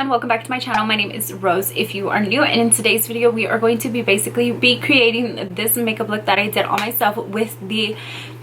everyone, welcome back to my channel. My name is Rose if you are new, and in today's video we are going to be basically recreating this makeup look that I did on myself with the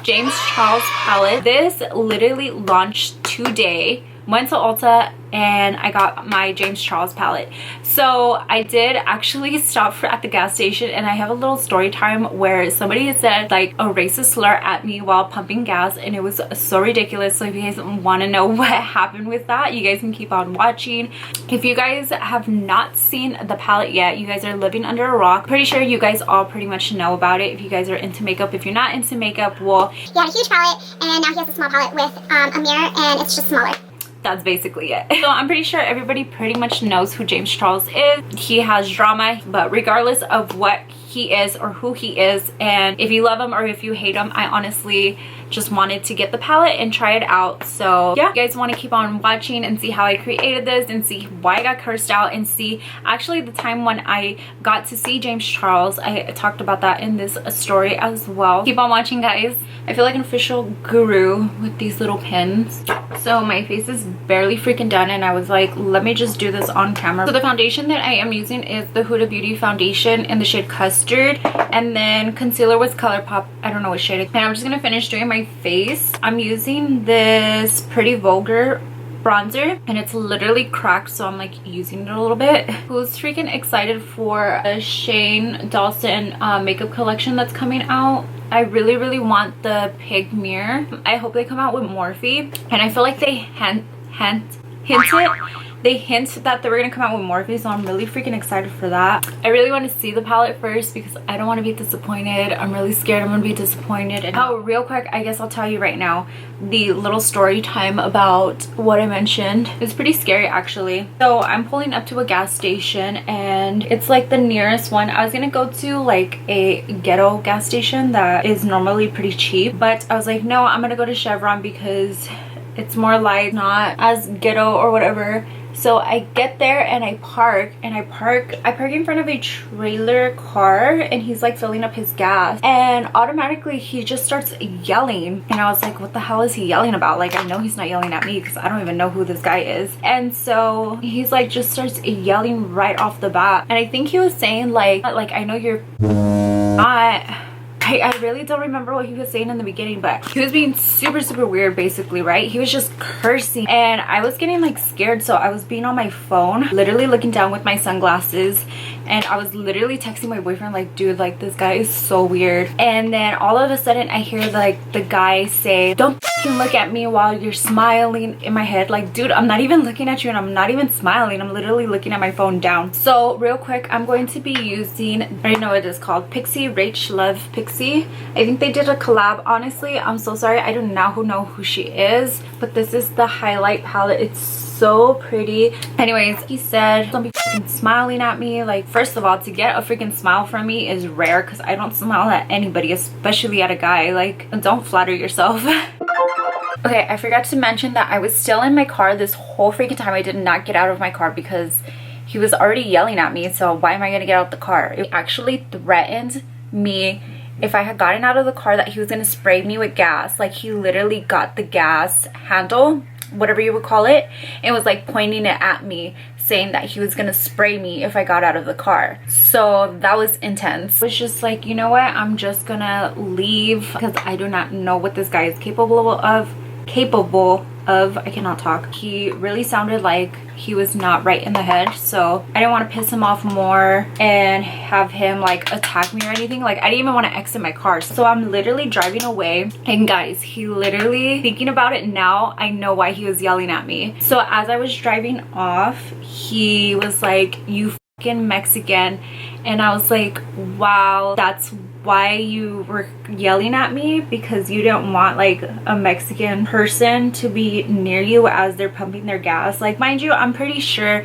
James Charles palette. This literally launched today. Went to Ulta and I got my James Charles palette. So I did actually stop at the gas station, and I have a little story time where somebody said like a racist slur at me while pumping gas, and it was so ridiculous. So if you guys want to know what happened with that, you guys can keep on watching. If you guys have not seen the palette yet, you guys are living under a rock. Pretty sure you guys all pretty much know about it if you guys are into makeup. If you're not into makeup, well, he had a huge palette and now he has a small palette with a mirror, and it's just smaller. That's basically it. So I'm pretty sure everybody pretty much knows who James Charles is. He has drama, but regardless of what he is or who he is, and if you love him or if you hate him, I honestly just wanted to get the palette and try it out. So yeah, you guys want to keep on watching and see how I created this and see why I got cursed out, and see actually the time when I got to see James Charles. I talked about that in this story as well. Keep on watching, guys. I feel like an official guru with these little pins. So my face is barely freaking done, and I was like, let me just do this on camera. So the foundation that I am using is the Huda Beauty foundation in the shade Custard, and then concealer with ColourPop. I don't know what shade. And I'm just gonna finish doing my face. I'm using this Pretty Vulgar bronzer, and it's literally cracked, so I'm like using it a little bit. Who's freaking excited for a Shane Dawson makeup collection that's coming out? I really want the Pig Mirror. I hope they come out with Morphe, and I feel like they hint that they were gonna come out with Morphe, so I'm really freaking excited for that. I really want to see the palette first because I don't want to be disappointed. I'm really scared I'm gonna be disappointed. And oh, real quick, I guess I'll tell you right now the little story time about what I mentioned. It's pretty scary actually. So I'm pulling up to a gas station, and it's like the nearest one. I was gonna go to like a ghetto gas station that is normally pretty cheap, but I was like, no, I'm gonna go to Chevron because it's more like not as ghetto or whatever. So I get there and I park in front of a trailer car, and he's like filling up his gas, and automatically he just starts yelling, and I was like, what the hell is he yelling about? Like, I know he's not yelling at me because I don't even know who this guy is. And so he's like just starts yelling right off the bat, and I think he was saying like I know you're not. I really don't remember what he was saying in the beginning, but he was being super weird basically, right? He was just cursing, and I was getting like scared, so I was being on my phone, literally looking down with my sunglasses, and I was literally texting my boyfriend like, dude, like this guy is so weird. And then all of a sudden I hear like the guy say, don't fucking look at me while you're smiling. In my head, like, dude, I'm not even looking at you, and I'm not even smiling. I'm literally looking at my phone down. So real quick, I'm going to be using, I already know what it is called, Pixi Rach Love Pixi. I think they did a collab. Honestly, I'm so sorry, I do not know who she is, but this is the highlight palette. It's so pretty. Anyways, he said, don't be freaking smiling at me. Like, first of all, to get a freaking smile from me is rare because I don't smile at anybody, especially at a guy. Like, don't flatter yourself. Okay, I forgot to mention that I was still in my car this whole freaking time. I did not get out of my car because he was already yelling at me, so why am I gonna get out the car? It actually threatened me if I had gotten out of the car that he was gonna spray me with gas. Like, he literally got the gas handle, whatever you would call it, and was like pointing it at me, saying that he was gonna spray me if I got out of the car. So that was intense. It was just like, you know what, I'm just gonna leave because I do not know what this guy is capable of. I cannot talk. He really sounded like he was not right in the head, so I didn't want to piss him off more and have him like attack me or anything. Like, I didn't even want to exit my car, so I'm literally driving away, and guys, he literally, thinking about it now, I know why he was yelling at me. So as I was driving off, he was like, you fucking Mexican, and I was like, wow, that's why you were yelling at me, because you didn't want like a Mexican person to be near you as they're pumping their gas. Like, mind you, I'm pretty sure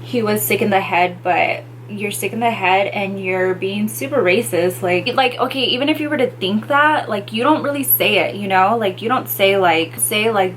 he was sick in the head, but you're sick in the head and you're being super racist. Like okay, even if you were to think that, like, you don't really say it, you know? Like, you don't say like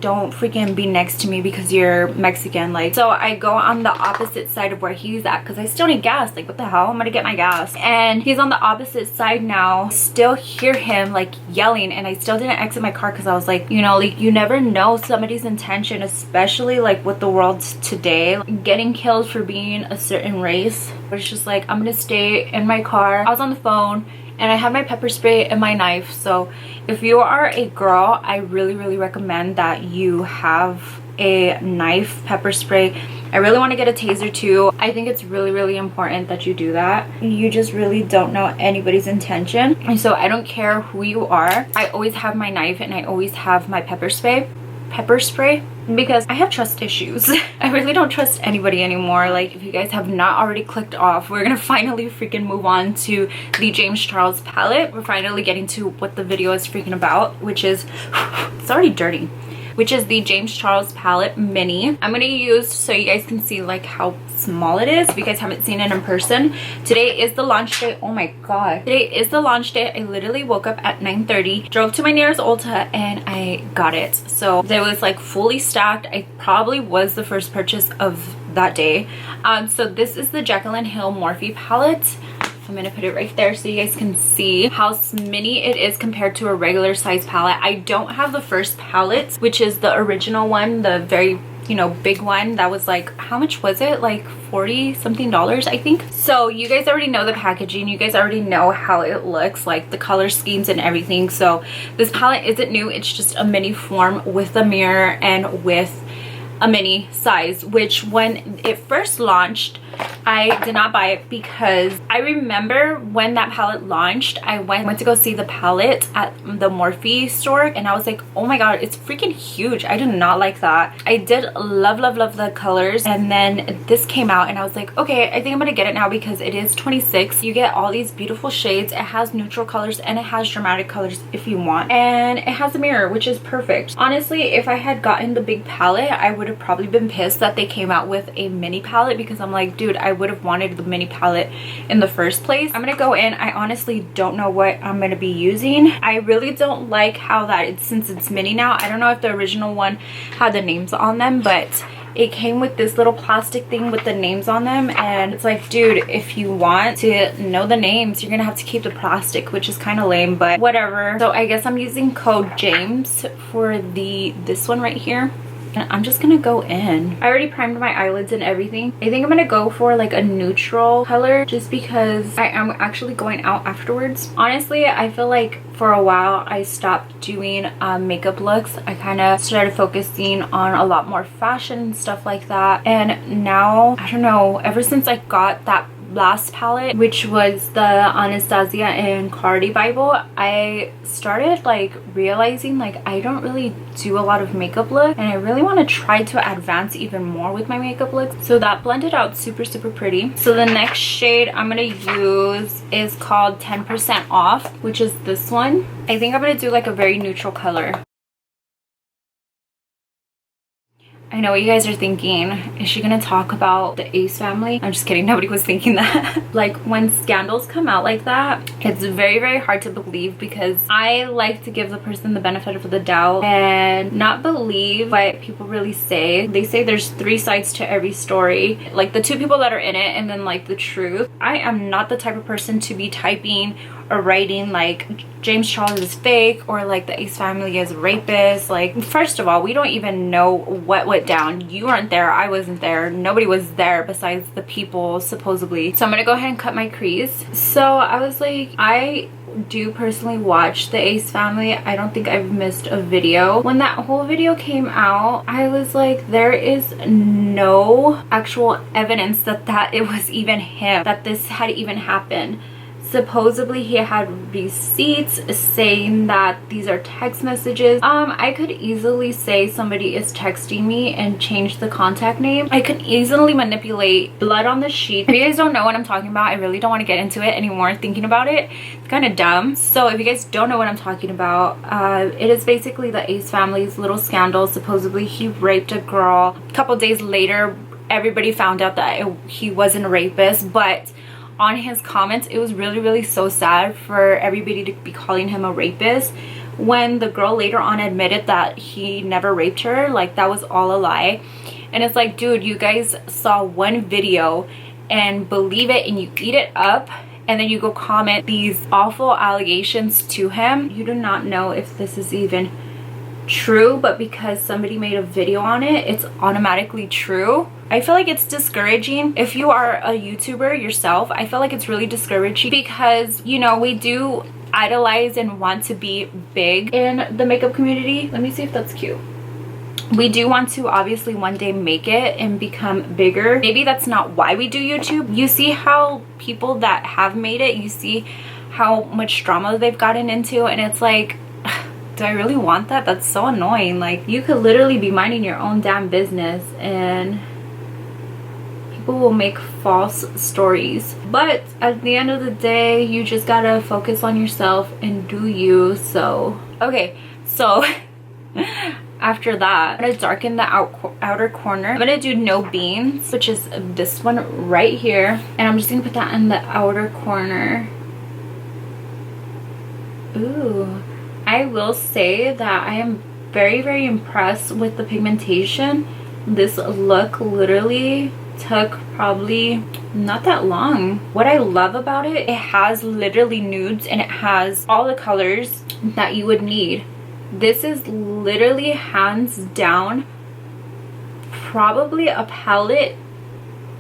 don't freaking be next to me because you're Mexican. Like, so I go on the opposite side of where he's at because I still need gas. Like, what the hell? I'm gonna get my gas. And he's on the opposite side now. Still hear him like yelling, and I still didn't exit my car because I was like, you know, like, you never know somebody's intention, especially like with the world today, like, getting killed for being a certain race. But it's just like, I'm gonna stay in my car. I was on the phone and I have my pepper spray and my knife. So if you are a girl, I really recommend that you have a knife, pepper spray. I really want to get a taser too. I think it's really important that you do that. You just really don't know anybody's intention, and so I don't care who you are. I always have my knife and I always have my pepper spray because I have trust issues. I really don't trust anybody anymore. Like, if you guys have not already clicked off, we're gonna finally freaking move on to the James Charles palette. We're finally getting to what the video is freaking about, which is it's already dirty, which is the James Charles palette mini. I'm gonna use, so you guys can see like how small it is if you guys haven't seen it in person. Today is the launch day. Oh my god, today is the launch day. I literally woke up at 9:30, drove to my nearest Ulta, and I got it. So it was like fully stacked. I probably was the first purchase of that day. So this is the Jekyll and Hill Morphe palette. I'm gonna put it right there so you guys can see how mini it is compared to a regular size palette. I don't have the first palette, which is the original one, the very, you know, big one that was like, how much was it? Like 40 something dollars, I think. So you guys already know the packaging, you guys already know how it looks, like the color schemes and everything. So this palette isn't new, it's just a mini form with a mirror and with a mini size, which when it first launched, I did not buy it because I remember when that palette launched, I went to go see the palette at the Morphe store, and I was like, oh my god, it's freaking huge. I did not like that. I did love the colors, and then this came out and I was like, okay, I think I'm gonna get it now because it is 26. You get all these beautiful shades. It has neutral colors and it has dramatic colors if you want, and it has a mirror, which is perfect. Honestly, if I had gotten the big palette, I would have probably been pissed that they came out with a mini palette because I'm like, dude, I would have wanted the mini palette in the first place. I'm gonna go in. I honestly don't know what I'm gonna be using. I really don't like how that since it's mini now, I don't know if the original one had the names on them, but it came with this little plastic thing with the names on them, and it's like, dude, if you want to know the names, you're gonna have to keep the plastic, which is kind of lame, but whatever. So I guess I'm using code James for this one right here. And I'm just gonna go in. I already primed my eyelids and everything. I think I'm gonna go for like a neutral color just because I am actually going out afterwards. Honestly, I feel like for a while I stopped doing makeup looks. I kind of started focusing on a lot more fashion and stuff like that, and now I don't know, ever since I got that last palette, which was the Anastasia and Cardi Bible, I started like realizing like I don't really do a lot of makeup look, and I really want to try to advance even more with my makeup looks. So that blended out super pretty. So the next shade I'm gonna use is called 10% Off, which is this one. I think I'm gonna do like a very neutral color. I know what you guys are thinking. Is she gonna talk about the Ace family? I'm just kidding. Nobody was thinking that. Like, when scandals come out like that, it's very hard to believe because I like to give the person the benefit of the doubt and not believe what people really say. They say there's 3 sides to every story, like the 2 people that are in it and then like the truth. I am not the type of person to be typing or writing like James Charles is fake or like the Ace family is rapists. Like, first of all, we don't even know what went down. You weren't there, I wasn't there, nobody was there besides the people supposedly. So I'm gonna go ahead and cut my crease. So I was like, I do personally watch the Ace family. I don't think I've missed a video. When that whole video came out, I was like, there is no actual evidence that it was even him, that this had even happened. Supposedly he had receipts saying that these are text messages. I could easily say somebody is texting me and change the contact name. I could easily manipulate blood on the sheet. If you guys don't know what I'm talking about, I really don't want to get into it anymore thinking about it. It's kind of dumb. So if you guys don't know what I'm talking about, it is basically the Ace family's little scandal. Supposedly he raped a girl. A couple days later, everybody found out that he wasn't a rapist, but on his comments it was really so sad for everybody to be calling him a rapist when the girl later on admitted that he never raped her. Like, that was all a lie. And it's like, dude, you guys saw one video and believe it and you eat it up, and then you go comment these awful allegations to him. You do not know if this is even true, but because somebody made a video on it, it's automatically true. I feel like it's discouraging. If you are a YouTuber yourself, I feel like it's really discouraging because, you know, we do idolize and want to be big in the makeup community. Let me see if that's cute. We do want to obviously one day make it and become bigger. Maybe that's not why we do YouTube. You see how people that have made it, you see how much drama they've gotten into, and it's like, do I really want that? That's so annoying. Like, you could literally be minding your own damn business and people will make false stories. But at the end of the day, you just gotta focus on yourself and do you. So okay, so after that, I'm gonna darken the outer corner. I'm gonna do No Beans, which is this one right here, and I'm just gonna put that in the outer corner. Ooh, I will say that I am very impressed with the pigmentation. This look literally took probably not that long. What I love about it, it has literally nudes and it has all the colors that you would need. This is literally hands down probably a palette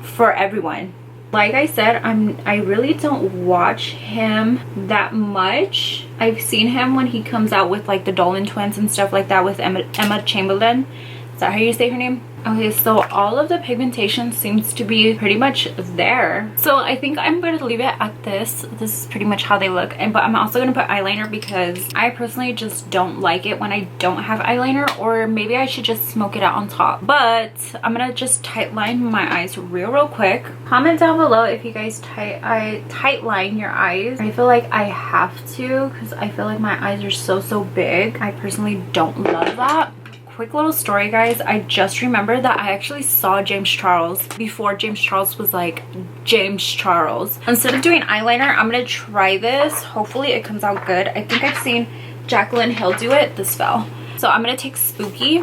for everyone. Like I said, I really don't watch him that much. I've seen him when he comes out with like the Dolan twins and stuff like that with Emma Chamberlain. Is that how you say her name? Okay, so all of the pigmentation seems to be pretty much there. So I think I'm going to leave it at this. This is pretty much how they look. But I'm also going to put eyeliner because I personally just don't like it when I don't have eyeliner, or maybe I should just smoke it out on top. But I'm going to just tight line my eyes real quick. Comment down below if you guys tight line your eyes. I feel like I have to because I feel like my eyes are so big. I personally don't love that. Quick little story, guys. I just remembered that I actually saw James Charles before James Charles was like James Charles. Instead of doing eyeliner, I'm gonna try this. Hopefully it comes out good. I think I've seen Jaclyn Hill do it. This fell. So I'm gonna take Spooky,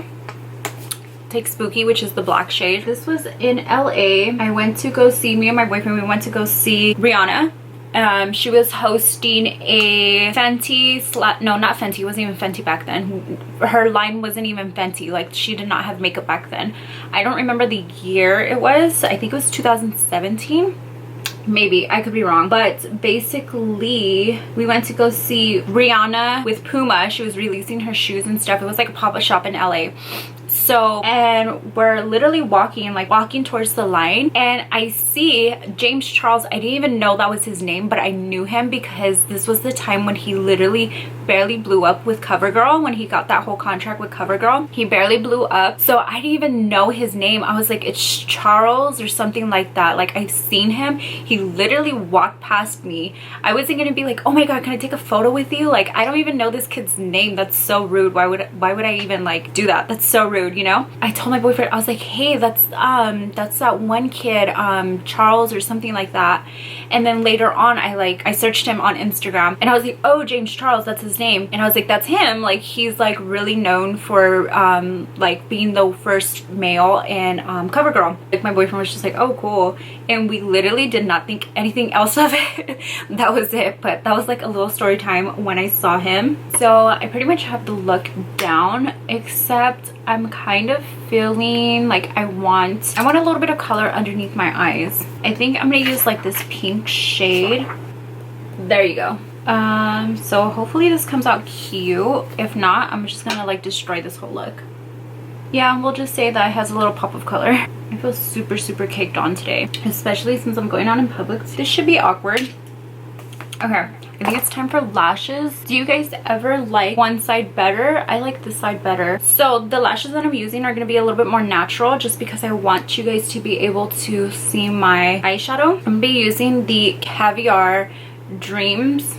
which is the black shade. This was in LA. I went to go see, me and my boyfriend, we went to go see Rihanna. She was hosting a Fenty no, not Fenty, it wasn't even Fenty back then. Her line wasn't even Fenty. Like, she did not have makeup back then. I don't remember the year it was. I think it was 2017. Maybe, I could be wrong. But basically, we went to go see Rihanna with Puma. She was releasing her shoes and stuff. It was like a pop-up shop in LA. So, and we're literally walking towards the line, and I see James Charles. I didn't even know that was his name, but I knew him because this was the time when he literally barely blew up with CoverGirl. When he got that whole contract with CoverGirl, he barely blew up. So I didn't even know his name. I was like, it's Charles or something like that. Like, I've seen him. He literally walked past me. I wasn't gonna be like, oh my god, can I take a photo with you? Like, I don't even know this kid's name. That's so rude. Why would I even like do that? That's so rude, you know? I told my boyfriend, I was like, hey, that's that one kid, Charles or something like that. And then later on, I searched him on Instagram, and I was like, oh, James Charles, that's his name. And I was like, that's him. Like, he's like really known for like being the first male in CoverGirl. Like, my boyfriend was just like, oh, cool. And we literally did not think anything else of it. That was it. But that was like a little story time when I saw him. So I pretty much have the look down, except I'm kind of feeling like I want a little bit of color underneath my eyes. I think I'm gonna use like this pink shade. There you go. So hopefully this comes out cute. If not, I'm just gonna like destroy this whole look. Yeah, we'll just say that it has a little pop of color. I feel super caked on today, especially since I'm going out in public. This should be awkward. Okay, I think it's time for lashes. Do you guys ever like one side better? I like this side better. So the lashes that I'm using are going to be a little bit more natural, just because I want you guys to be able to see my eyeshadow. I'm going to be using the Caviar Dreams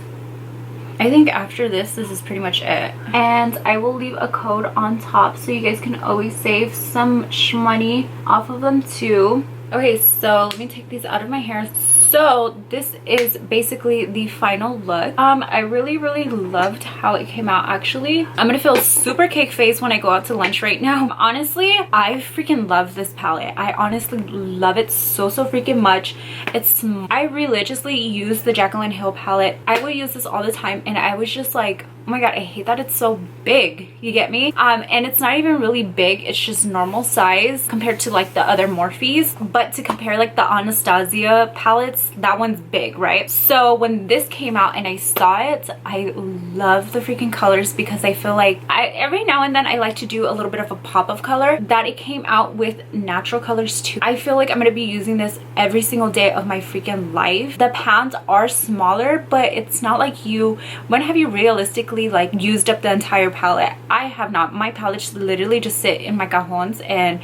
I think after this is pretty much it. And I will leave a code on top so you guys can always save some money off of them too. Okay, so let me take these out of my hair. So this is basically the final look. I really loved how it came out. Actually, I'm gonna feel super cake face when I go out to lunch right now. Honestly, I freaking love this palette. I honestly love it so freaking much. I religiously use the Jaclyn Hill palette. I would use this all the time, and I was just like, oh my god, I hate that it's so big. You get me? And it's not even really big. It's just normal size compared to like the other Morphes. But to compare like the Anastasia palettes, that one's big, right? So when this came out and I saw it, I love the freaking colors because I feel like every now and then I like to do a little bit of a pop of color. That it came out with natural colors too. I feel like I'm gonna be using this every single day of my freaking life. The pans are smaller, but it's not like when have you realistically like used up the entire palette? I have not. My palettes literally just sit in my cajons and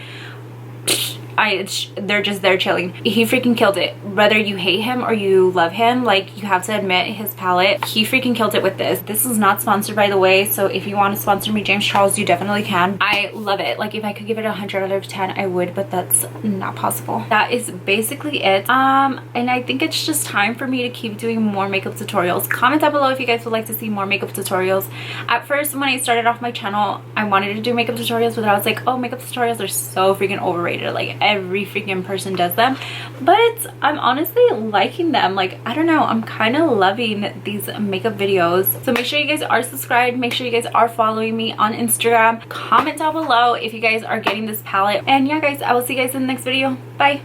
they're just there chilling. He freaking killed it. Whether you hate him or you love him, like, you have to admit his palette, he freaking killed it with this. This is not sponsored, by the way, so if you want to sponsor me, James Charles, you definitely can. I love it. Like, if I could give it 100 out of 10, I would, but that's not possible. That is basically it. And I think it's just time for me to keep doing more makeup tutorials. Comment down below if you guys would like to see more makeup tutorials. At first, when I started off my channel, I wanted to do makeup tutorials, but I was like, oh, makeup tutorials are so freaking overrated. Like, every freaking person does them, but I'm honestly liking them. Like, I don't know, I'm kind of loving these makeup videos. So make sure you guys are subscribed, make sure you guys are following me on Instagram. Comment down below if you guys are getting this palette, and yeah guys, I will see you guys in the next video. Bye.